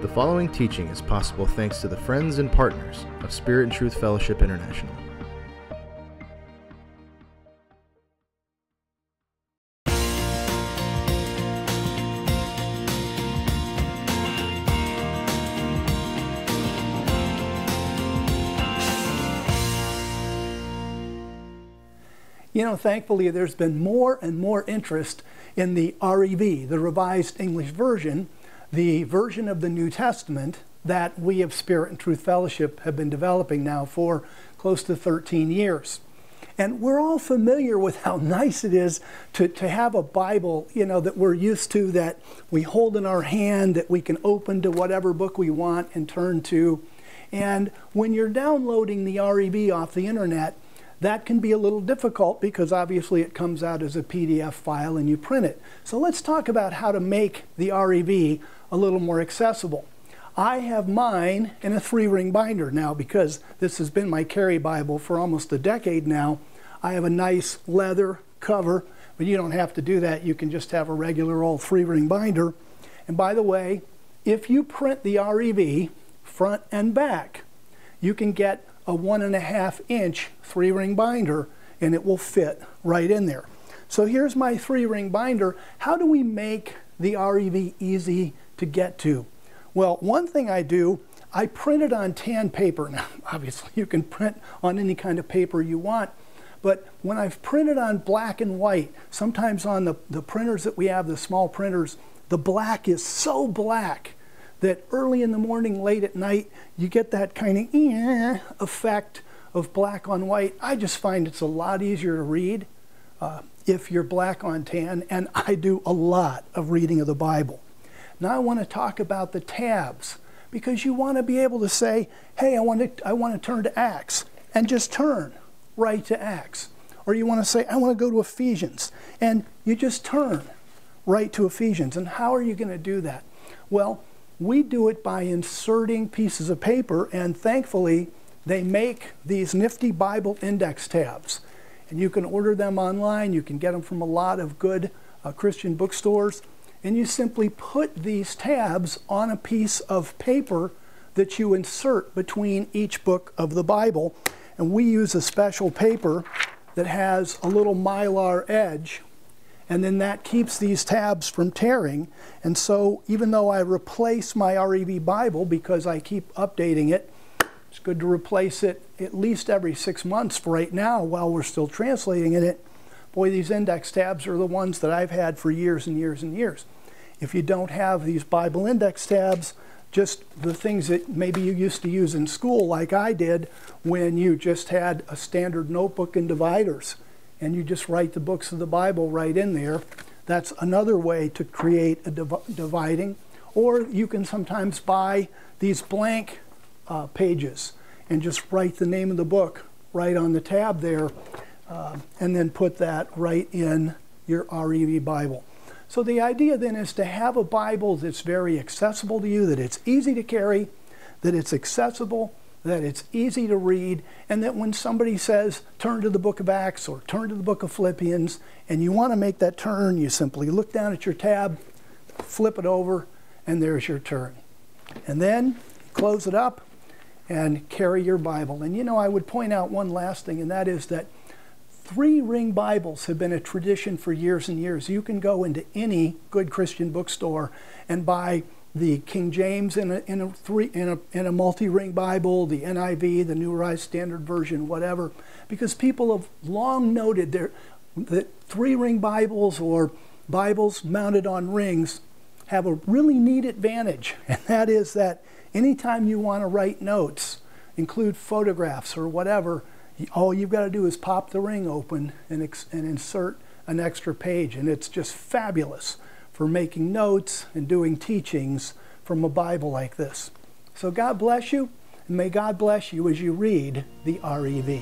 The following teaching is possible thanks to the friends and partners of Spirit and Truth Fellowship International. You know, thankfully, there's been more and more interest in the REV, the Revised English Version, the version of the New Testament that we of Spirit and Truth Fellowship have been developing now for close to 13 years. And we're all familiar with how nice it is to have a Bible, you know, that we're used to, that we hold in our hand, that we can open to whatever book we want and turn to. And when you're downloading the REV off the internet, that can be a little difficult because obviously it comes out as a PDF file and you print it. So let's talk about how to make the REV a little more accessible. I have mine in a 3-ring binder now because this has been my carry Bible for almost a decade now. I have a nice leather cover, but you don't have to do that. You can just have a regular old 3-ring binder. And by the way, if you print the REV front and back, you can get a 1.5-inch 3-ring binder and it will fit right in there. So here's my 3-ring binder. How do we make the REV easy to get to? Well, one thing I do, I print it on tan paper. Now, obviously you can print on any kind of paper you want, but when I've printed on black and white, sometimes on the printers that we have, the small printers, the black is so black that early in the morning, late at night, you get that kind of effect of black on white. I just find it's a lot easier to read if you're black on tan, and I do a lot of reading of the Bible. Now I want to talk about the tabs, because you want to be able to say, hey, I want to turn to Acts, and just turn right to Acts. Or you want to say, I want to go to Ephesians, and you just turn right to Ephesians. And how are you going to do that? Well, we do it by inserting pieces of paper, and thankfully they make these nifty Bible index tabs. And you can order them online. You can get them from a lot of good Christian bookstores. And you simply put these tabs on a piece of paper that you insert between each book of the Bible. And we use a special paper that has a little mylar edge, and then that keeps these tabs from tearing. And so even though I replace my REV Bible because I keep updating it, it's good to replace it at least every 6 months for right now while we're still translating it. Boy, these index tabs are the ones that I've had for years and years and years. If you don't have these Bible index tabs, just the things that maybe you used to use in school like I did when you just had a standard notebook and dividers, and you just write the books of the Bible right in there. That's another way to create a dividing. Or you can sometimes buy these blank pages and just write the name of the book right on the tab there, and then put that right in your REV Bible. So the idea then is to have a Bible that's very accessible to you, that it's easy to carry, that it's accessible, that it's easy to read, and that when somebody says, turn to the book of Acts or turn to the book of Philippians, and you want to make that turn, you simply look down at your tab, flip it over, and there's your turn. And then close it up and carry your Bible. And you know, I would point out one last thing, and that is that 3-ring Bibles have been a tradition for years and years. You can go into any good Christian bookstore and buy the King James in a multi-ring Bible, the NIV, the New Revised Standard Version, whatever, because people have long noted that 3-ring Bibles or Bibles mounted on rings have a really neat advantage, and that is that anytime you want to write notes, include photographs or whatever, all you've got to do is pop the ring open and insert an extra page, and it's just fabulous for making notes and doing teachings from a Bible like this. So God bless you, and may God bless you as you read the REV.